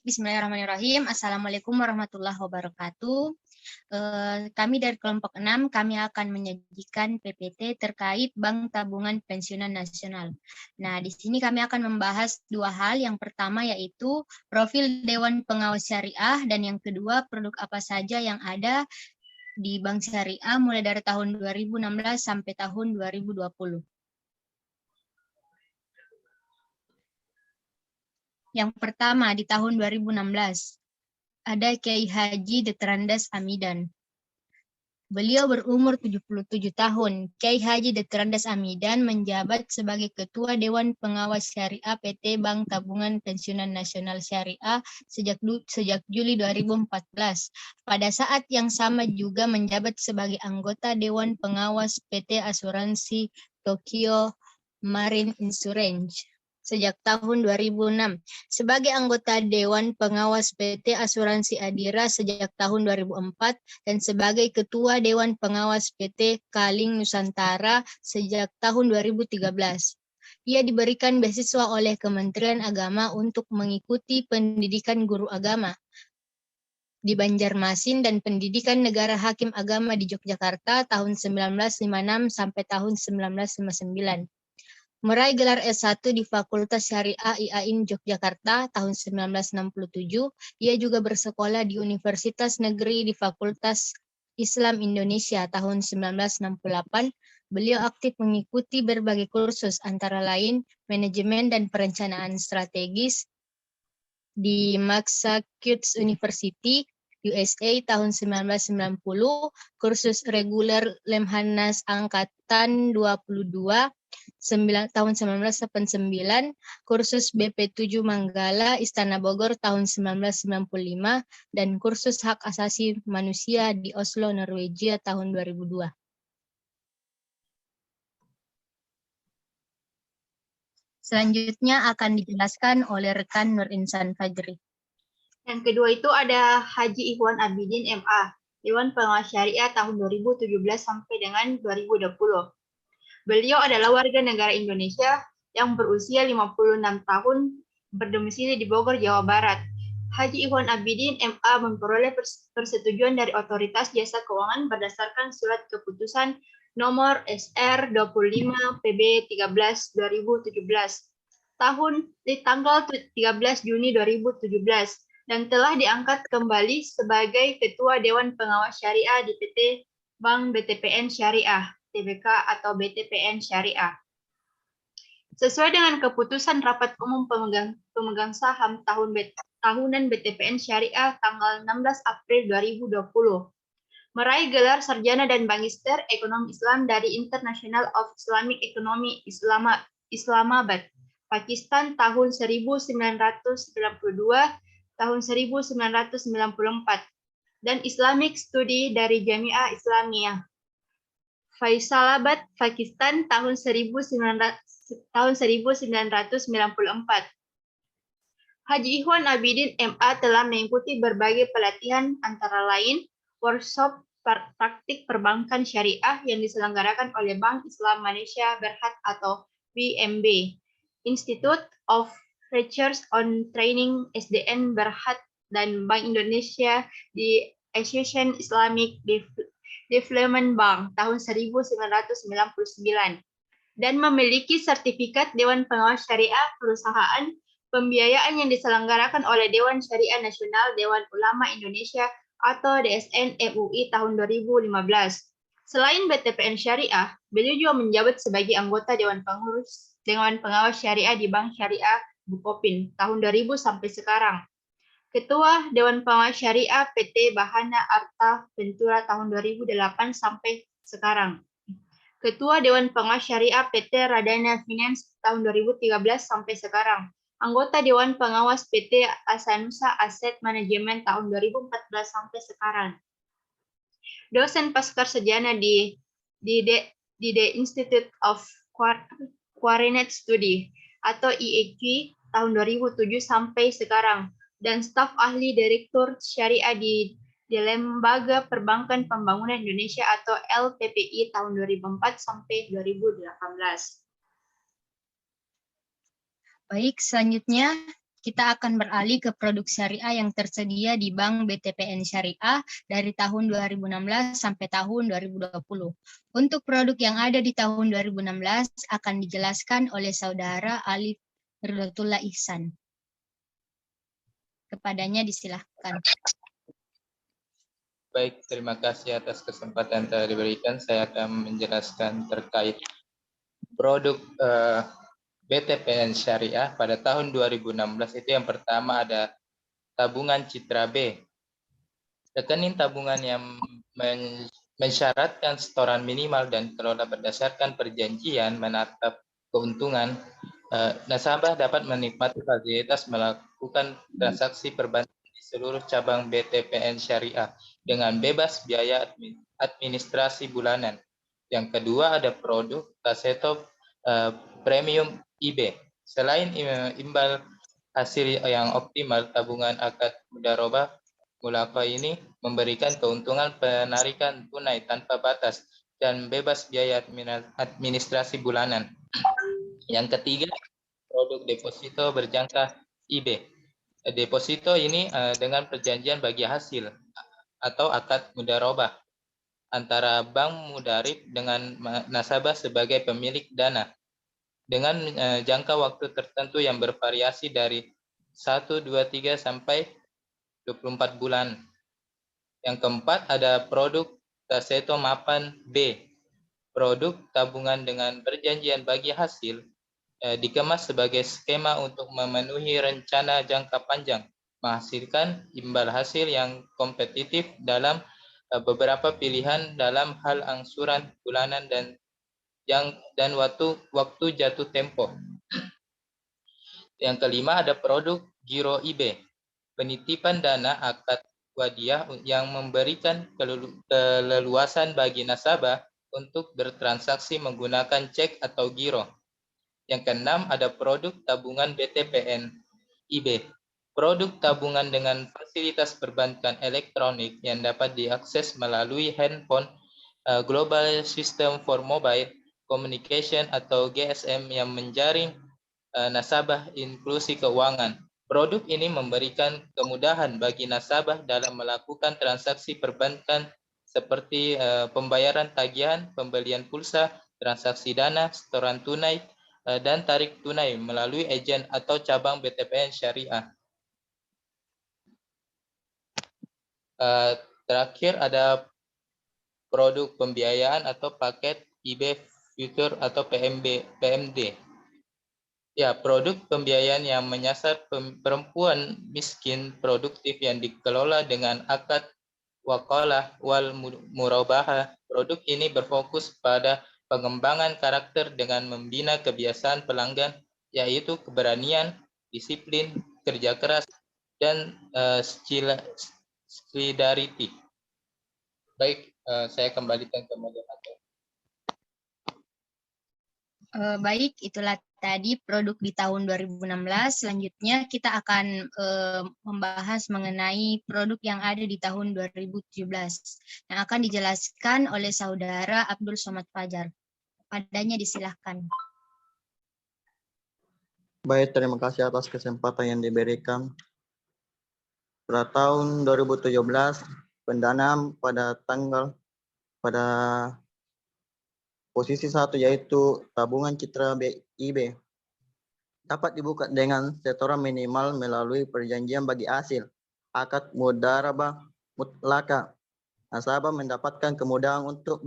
Bismillahirrahmanirrahim. Assalamualaikum warahmatullahi wabarakatuh. Kami dari kelompok 6, kami akan menyajikan PPT terkait Bank Tabungan Pensiunan Nasional. Nah, di sini kami akan membahas dua hal. Yang pertama yaitu profil Dewan Pengawas Syariah, dan yang kedua produk apa saja yang ada di Bank Syariah mulai dari tahun 2016 sampai tahun 2020. Yang pertama, di tahun 2016, ada Kiai Haji Detrandas Amidan. Beliau berumur 77 tahun. Kiai Haji Detrandas Amidan menjabat sebagai Ketua Dewan Pengawas Syariah PT Bank Tabungan Pensiunan Nasional Syariah sejak Juli 2014. Pada saat yang sama juga menjabat sebagai anggota Dewan Pengawas PT Asuransi Tokyo Marine Insurance sejak tahun 2006, sebagai anggota Dewan Pengawas PT Asuransi Adira sejak tahun 2004, dan sebagai Ketua Dewan Pengawas PT Kaling Nusantara sejak tahun 2013. Ia diberikan beasiswa oleh Kementerian Agama untuk mengikuti pendidikan guru agama di Banjarmasin dan pendidikan negara hakim agama di Yogyakarta tahun 1956 sampai tahun 1959. Meraih gelar S1 di Fakultas Syariah IAIN Yogyakarta tahun 1967, ia juga bersekolah di Universitas Negeri di Fakultas Islam Indonesia tahun 1968. Beliau aktif mengikuti berbagai kursus, antara lain manajemen dan perencanaan strategis di Massachusetts University, USA tahun 1990, kursus reguler Lemhanas Angkatan 22 tahun 1989, kursus BP7 Manggala Istana Bogor tahun 1995, dan kursus hak asasi manusia di Oslo, Norwegia tahun 2002. Selanjutnya akan dijelaskan oleh rekan Nur Insan Fajri. Yang kedua itu ada Haji Ikhwan Abidin MA, Dewan Pengawas Syariah tahun 2017 sampai dengan 2020. Beliau adalah warga negara Indonesia yang berusia 56 tahun, berdomisili di Bogor, Jawa Barat. Haji Ikhwan Abidin MA memperoleh persetujuan dari Otoritas Jasa Keuangan berdasarkan surat keputusan nomor SR 25 PB 13 2017 di tanggal 13 Juni 2017. Dan telah diangkat kembali sebagai Ketua Dewan Pengawas Syariah di PT Bank BTPN Syariah, TBK atau BTPN Syariah. Sesuai dengan keputusan Rapat Umum Pemegang Saham Tahunan BTPN Syariah tanggal 16 April 2020, meraih gelar Sarjana dan Magister Ekonomi Islam dari International of Islamic Economy Islamabad, Pakistan tahun 1992, tahun 1994, dan Islamic Study dari Jamiah Islamiyah Faisalabad, Pakistan tahun 1994. Haji Ikhwan Abidin MA telah mengikuti berbagai pelatihan, antara lain workshop praktik perbankan syariah yang diselenggarakan oleh Bank Islam Malaysia Berhad atau BMB, Institute of Research on Training SDN Berhad, dan Bank Indonesia di Association Islamic Development Bank tahun 1999, dan memiliki sertifikat Dewan Pengawas Syariah Perusahaan pembiayaan yang diselenggarakan oleh Dewan Syariah Nasional Dewan Ulama Indonesia atau DSN MUI tahun 2015. Selain BTPN Syariah, beliau juga menjabat sebagai anggota Dewan Pengawas Syariah di Bank Syariah Bukopin tahun 2000 sampai sekarang. Ketua Dewan Pengawas Syariah PT Bahana Arta Ventura tahun 2008 sampai sekarang. Ketua Dewan Pengawas Syariah PT Radana Finance tahun 2013 sampai sekarang. Anggota Dewan Pengawas PT Asanusa Asset Management tahun 2014 sampai sekarang. Dosen pascasarjana di The Institute of Coordinate Study atau IEQ tahun 2007 sampai sekarang, dan staf ahli direktur syariah di Lembaga Perbankan Pembangunan Indonesia atau LPPI tahun 2004 sampai 2018. Baik, selanjutnya kita akan beralih ke produk syariah yang tersedia di Bank BTPN Syariah dari tahun 2016 sampai tahun 2020. Untuk produk yang ada di tahun 2016 akan dijelaskan oleh Saudara Alif Firdotullah Ihsan. Kepadanya disilahkan. Baik, terima kasih atas kesempatan yang telah diberikan. Saya akan menjelaskan terkait produk BTPN Syariah pada tahun 2016. Itu yang pertama ada tabungan Citra B. Rekening tabungan yang mensyaratkan setoran minimal dan kelola berdasarkan perjanjian menatap keuntungan. Nasabah dapat menikmati fasilitas melakukan transaksi perbankan di seluruh cabang BTPN Syariah dengan bebas biaya administrasi bulanan. Yang kedua ada produk Taseto Premium IB. Selain imbal hasil yang optimal, tabungan akad mudharabah Mulaka ini memberikan keuntungan penarikan tunai tanpa batas dan bebas biaya administrasi bulanan. Yang ketiga, produk deposito berjangka IB. Deposito ini dengan perjanjian bagi hasil atau akad mudharabah antara bank mudarib dengan nasabah sebagai pemilik dana dengan jangka waktu tertentu yang bervariasi dari 1, 2, 3 sampai 24 bulan. Yang keempat ada produk Taseto Mapan B. Produk tabungan dengan perjanjian bagi hasil dikemas sebagai skema untuk memenuhi rencana jangka panjang, menghasilkan imbal hasil yang kompetitif dalam beberapa pilihan dalam hal angsuran bulanan dan waktu jatuh tempo. Yang kelima ada produk Giro IB, penitipan dana akad wadiah yang memberikan keleluasan bagi nasabah untuk bertransaksi menggunakan cek atau giro. Yang keenam ada produk tabungan BTPN IB, produk tabungan dengan fasilitas perbankan elektronik yang dapat diakses melalui handphone, Global System for Mobile Communication atau GSM yang menjaring nasabah inklusi keuangan. Produk ini memberikan kemudahan bagi nasabah dalam melakukan transaksi perbankan seperti pembayaran tagihan, pembelian pulsa, transaksi dana, setoran tunai, dan tarik tunai melalui agen atau cabang BTPN Syariah. Terakhir ada produk pembiayaan atau paket IB Future atau PMD. Ya, produk pembiayaan yang menyasar perempuan miskin produktif yang dikelola dengan akad wakalah wal murabahah. Produk ini berfokus pada pengembangan karakter dengan membina kebiasaan pelanggan, yaitu keberanian, disiplin, kerja keras, dan solidarity. Baik, saya kembalikan ke moderator. Baik, itulah tadi produk di tahun 2016. Selanjutnya kita akan membahas mengenai produk yang ada di tahun 2017 yang akan dijelaskan oleh Saudara Abdul Somad Fajar. Padanya disilahkan. Baik, terima kasih atas kesempatan yang diberikan. Pada tahun 2017, pendanaan pada posisi 1 yaitu tabungan Citra IB dapat dibuka dengan setoran minimal melalui perjanjian bagi hasil akad mudharabah mutlaka. Nasabah mendapatkan kemudahan untuk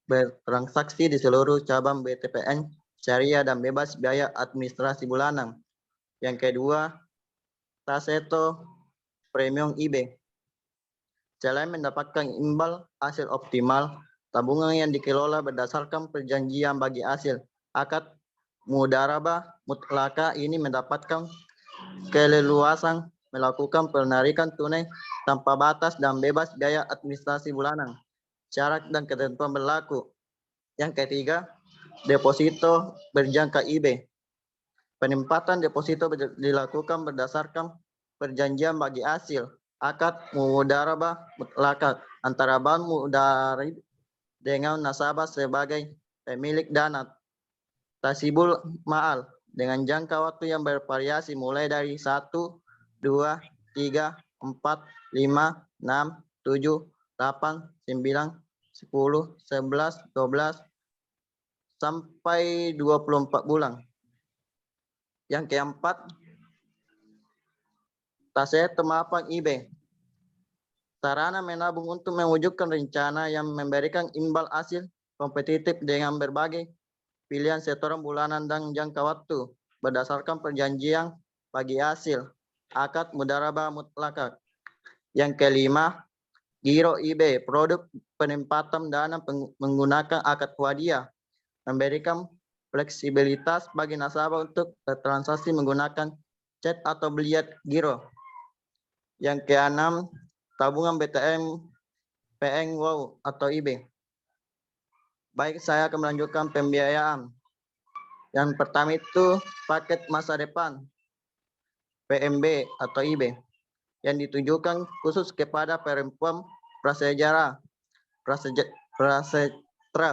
bertransaksi di seluruh cabang BTPN Syariah dan bebas biaya administrasi bulanan. Yang kedua, Taseto Premium IB. Selain mendapatkan imbal hasil optimal, tabungan yang dikelola berdasarkan perjanjian bagi hasil akad mudharabah mutlaka ini mendapatkan keleluasan melakukan penarikan tunai tanpa batas dan bebas biaya administrasi bulanan. Syarat dan ketentuan berlaku. Yang ketiga, deposito berjangka IB. Penempatan deposito dilakukan berdasarkan perjanjian bagi hasil akad mudharabah mutlaka antara bank mudarib dengan nasabah sebagai pemilik dana. Tasibul ma'al dengan jangka waktu yang bervariasi mulai dari 1, 2, 3, 4, 5, 6, 7, 8, 9, 10, 11, 12, sampai 24 bulan. Yang keempat, Taseto Mapan IB. Sarana menabung untuk mewujudkan rencana yang memberikan imbal hasil kompetitif dengan berbagai pilihan setoran bulanan dan jangka waktu berdasarkan perjanjian bagi hasil akad mudharabah mutlakah. Yang kelima, Giro IB, produk penempatan dana menggunakan akad wadiah, memberikan fleksibilitas bagi nasabah untuk bertransaksi menggunakan cek atau biliet giro. Yang keenam, tabungan BTM PN WOW atau IB. Baik, saya akan melanjutkan pembiayaan. Yang pertama itu paket masa depan PMB atau IB yang ditujukan khusus kepada perempuan prasejarah prasetra,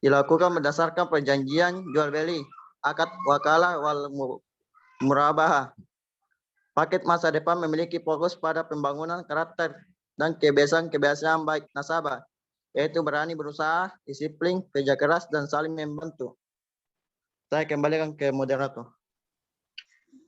dilakukan berdasarkan perjanjian jual beli, akad wakalah wal murabahah. Paket masa depan memiliki fokus pada pembangunan karakter dan kebiasaan-kebiasaan baik nasabah, yaitu berani berusaha, disiplin, kerja keras, dan saling membantu. Saya kembalikan ke moderator.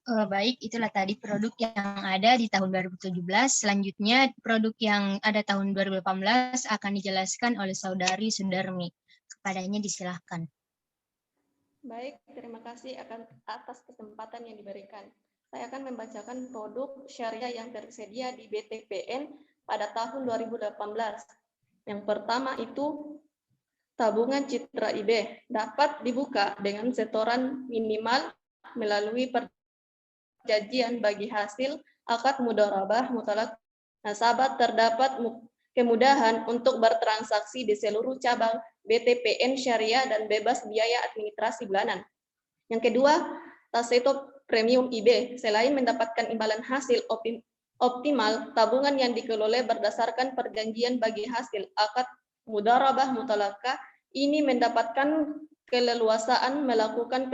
Baik, itulah tadi produk yang ada di tahun 2017. Selanjutnya, produk yang ada tahun 2018 akan dijelaskan oleh Saudari Sundarmi. Kepadanya disilahkan. Baik, terima kasih atas kesempatan yang diberikan. Saya akan membacakan produk syariah yang tersedia di BTPN pada tahun 2018. Yang pertama itu tabungan Citra IB dapat dibuka dengan setoran minimal melalui perjanjian bagi hasil akad mudharabah mutlak. Nasabah terdapat kemudahan untuk bertransaksi di seluruh cabang BTPN syariah dan bebas biaya administrasi bulanan. Yang kedua, Taseto Premium IB, selain mendapatkan imbalan hasil optimal, tabungan yang dikelola berdasarkan perjanjian bagi hasil akad mudharabah mutlakah ini mendapatkan keleluasaan melakukan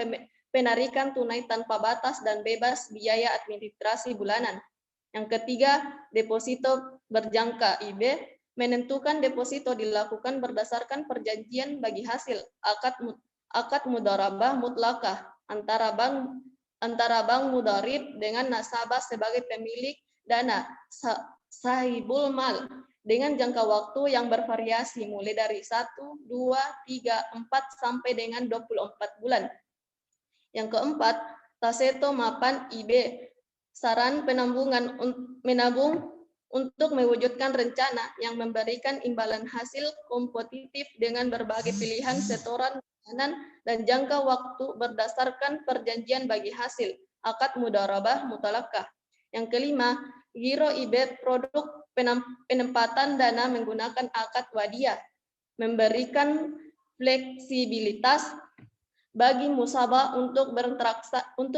penarikan tunai tanpa batas dan bebas biaya administrasi bulanan. Yang ketiga, deposito berjangka IB, menentukan deposito dilakukan berdasarkan perjanjian bagi hasil akad mudharabah mutlakah antara bank mudharib dengan nasabah sebagai pemilik dana sahibul mal dengan jangka waktu yang bervariasi mulai dari 1, 2, 3, 4 sampai dengan 24 bulan. Yang keempat, Taseto Mapan IB, saran penambungan menabung untuk mewujudkan rencana yang memberikan imbalan hasil kompetitif dengan berbagai pilihan setoran dan jangka waktu berdasarkan perjanjian bagi hasil akad mudharabah mutlakah. Yang kelima, Giro IB, produk penempatan dana menggunakan akad wadiah, memberikan fleksibilitas bagi musabah untuk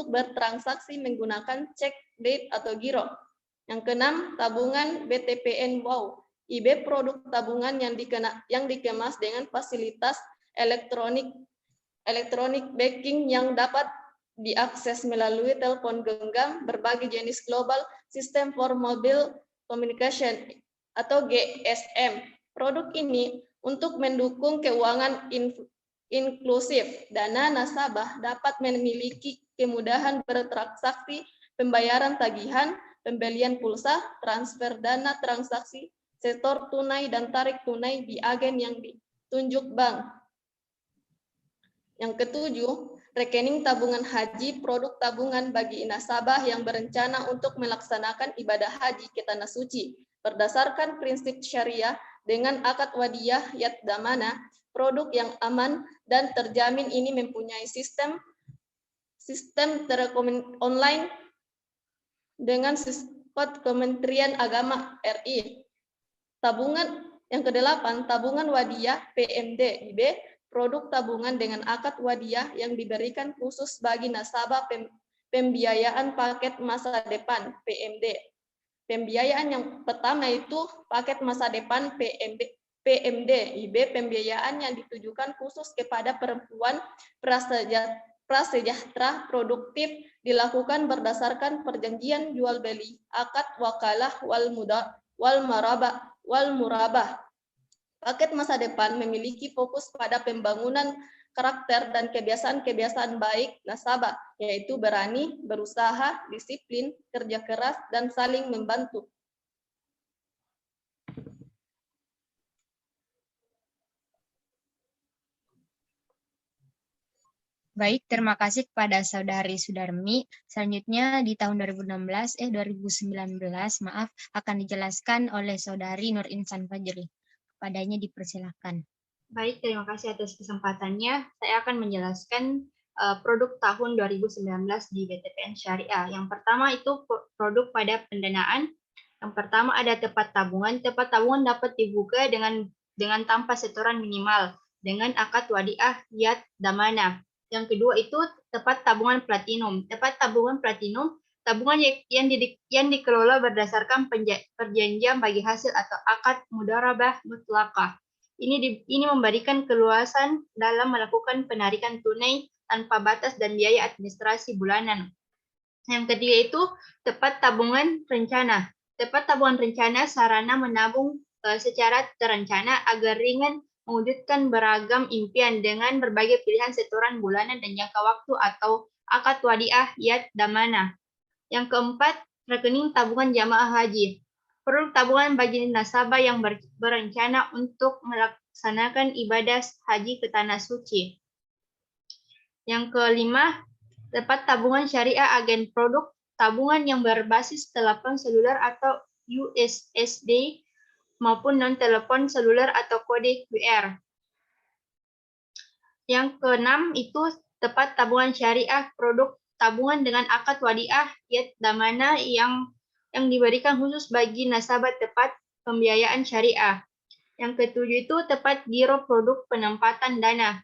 bertransaksi menggunakan cek, date, atau giro. Yang keenam, tabungan BTPN WOW IB, produk tabungan yang dikemas dengan fasilitas elektronik banking yang dapat diakses melalui telepon genggam berbagai jenis global system for mobile communication atau GSM. Produk ini untuk mendukung keuangan inklusif. Dana nasabah dapat memiliki kemudahan bertransaksi, pembayaran tagihan, pembelian pulsa, transfer dana, transaksi setor tunai dan tarik tunai di agen yang ditunjuk bank. Yang ketujuh, rekening tabungan haji, produk tabungan bagi nasabah yang berencana untuk melaksanakan ibadah haji ke Tanah Suci berdasarkan prinsip syariah dengan akad wadiah yad damana. Produk yang aman dan terjamin ini mempunyai sistem online dengan sifat Kementerian Agama RI. Tabungan yang kedelapan, tabungan wadiah PMD IB, produk tabungan dengan akad wadiah yang diberikan khusus bagi nasabah pembiayaan paket masa depan PMD. Pembiayaan yang pertama itu paket masa depan PMD IB, pembiayaan yang ditujukan khusus kepada perempuan prasejahtera produktif dilakukan berdasarkan perjanjian jual beli, akad wakalah wal murabah. Paket masa depan memiliki fokus pada pembangunan karakter dan kebiasaan-kebiasaan baik nasabah, yaitu berani, berusaha, disiplin, kerja keras, dan saling membantu. Baik, terima kasih kepada Saudari Sudarmi. Selanjutnya di tahun 2019 akan dijelaskan oleh Saudari Nur Insan Fajri. Kepadanya dipersilakan. Baik, terima kasih atas kesempatannya. Saya akan menjelaskan produk tahun 2019 di BTPN Syariah. Yang pertama itu produk pada pendanaan. Yang pertama ada tepat tabungan. Tepat tabungan dapat dibuka dengan tanpa setoran minimal dengan akad wadiah yad damana. Yang kedua itu tepat tabungan platinum. Tepat tabungan platinum, tabungan yang dikelola berdasarkan perjanjian bagi hasil atau akad mudharabah mutlaqah. Ini memberikan keluasan dalam melakukan penarikan tunai tanpa batas dan biaya administrasi bulanan. Yang ketiga itu tepat tabungan rencana. Tepat tabungan rencana sarana menabung secara terencana agar ringan mewujudkan beragam impian dengan berbagai pilihan setoran bulanan dan jangka waktu atau akad wadiah yad damana. Yang keempat, rekening tabungan jamaah haji. Produk tabungan bagi nasabah yang berencana untuk melaksanakan ibadah haji ke Tanah Suci. Yang kelima, tepat tabungan syariah agen produk tabungan yang berbasis telepon seluler atau USSD maupun non-telepon seluler atau kode QR. Yang keenam itu tepat tabungan syariah produk tabungan dengan akad wadiah yad damana yang diberikan khusus bagi nasabah tepat pembiayaan syariah. Yang ketujuh itu tepat giro produk penempatan dana.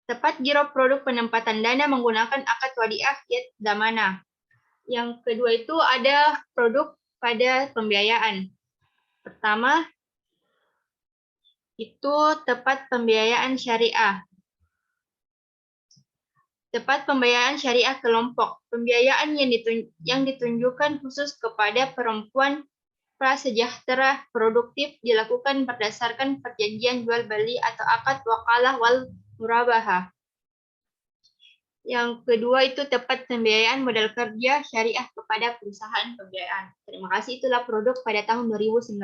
Tepat giro produk penempatan dana menggunakan akad wadiah yad damana. Yang kedua itu ada produk pada pembiayaan. Pertama itu tepat pembiayaan syariah. Tepat pembiayaan syariah kelompok. Pembiayaan yang ditunjukkan khusus kepada perempuan prasejahtera produktif dilakukan berdasarkan perjanjian jual beli atau akad wakalah wal murabahah. Yang kedua itu tepat pembiayaan modal kerja syariah kepada perusahaan pembiayaan. Terima kasih, itulah produk pada tahun 2019.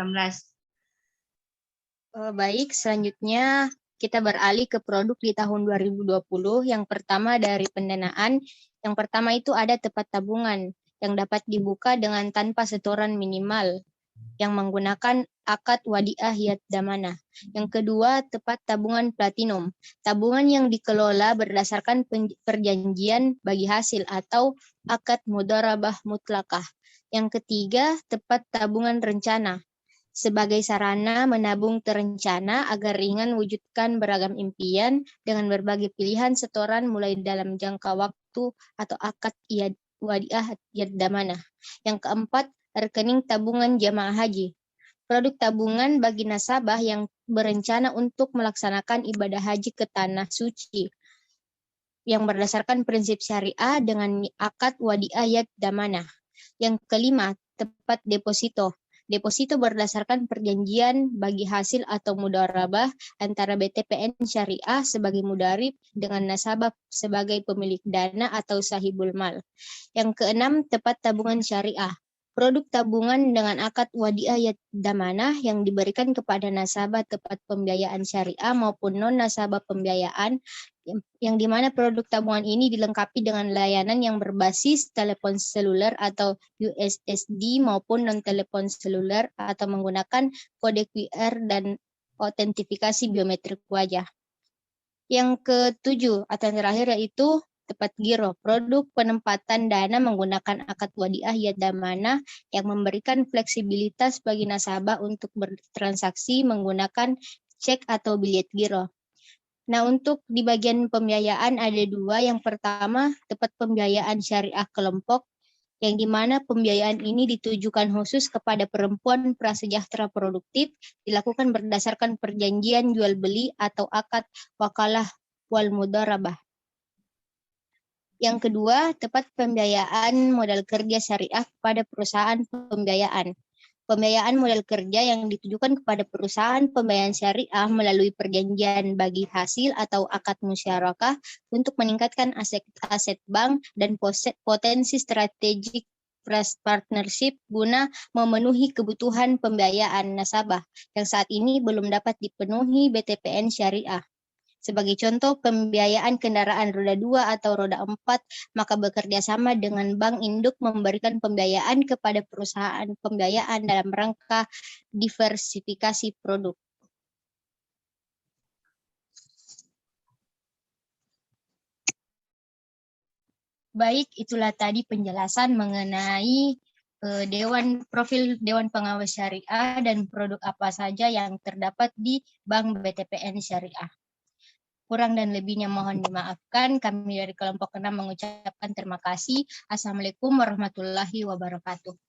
Baik, selanjutnya kita beralih ke produk di tahun 2020. Yang pertama dari pendanaan. Yang pertama itu ada tepat tabungan yang dapat dibuka dengan tanpa setoran minimal yang menggunakan akad wadiah yad damana. Yang kedua, tepat tabungan platinum. Tabungan yang dikelola berdasarkan perjanjian bagi hasil atau akad mudharabah mutlaqah. Yang ketiga, tepat tabungan rencana. Sebagai sarana menabung terencana agar ringan wujudkan beragam impian dengan berbagai pilihan setoran mulai dalam jangka waktu atau akad wadiah yad damana. Yang keempat, rekening tabungan jamaah haji. Produk tabungan bagi nasabah yang berencana untuk melaksanakan ibadah haji ke Tanah Suci yang berdasarkan prinsip syariah dengan akad wadiah yad damana. Yang kelima, tepat deposito. Deposito berdasarkan perjanjian bagi hasil atau mudharabah antara BTPN Syariah sebagai mudarib dengan nasabah sebagai pemilik dana atau sahibul mal. Yang keenam, tepat tabungan syariah. Produk tabungan dengan akad wadiah yad damana yang diberikan kepada nasabah tepat pembiayaan syariah maupun non-nasabah pembiayaan yang dimana produk tabungan ini dilengkapi dengan layanan yang berbasis telepon seluler atau USSD maupun non-telepon seluler atau menggunakan kode QR dan autentifikasi biometrik wajah. Yang ketujuh atau yang terakhir yaitu tepat giro, produk penempatan dana menggunakan akad wadiah yad damana yang memberikan fleksibilitas bagi nasabah untuk bertransaksi menggunakan cek atau bilet giro. Nah, untuk di bagian pembiayaan ada dua. Yang pertama, tepat pembiayaan syariah kelompok, yang dimana pembiayaan ini ditujukan khusus kepada perempuan prasejahtera produktif, dilakukan berdasarkan perjanjian jual beli atau akad wakalah wal mudharabah. Yang kedua, tepat pembiayaan modal kerja syariah kepada perusahaan pembiayaan. Pembiayaan modal kerja yang ditujukan kepada perusahaan pembiayaan syariah melalui perjanjian bagi hasil atau akad musyarakah untuk meningkatkan aset bank dan potensi strategik partnership guna memenuhi kebutuhan pembiayaan nasabah yang saat ini belum dapat dipenuhi BTPN syariah. Sebagai contoh, pembiayaan kendaraan roda 2 atau roda 4, maka bekerja sama dengan bank induk memberikan pembiayaan kepada perusahaan pembiayaan dalam rangka diversifikasi produk. Baik, itulah tadi penjelasan mengenai profil Dewan Pengawas Syariah dan produk apa saja yang terdapat di Bank BTPN Syariah. Kurang dan lebihnya mohon dimaafkan. Kami dari kelompok 6 mengucapkan terima kasih. Assalamualaikum warahmatullahi wabarakatuh.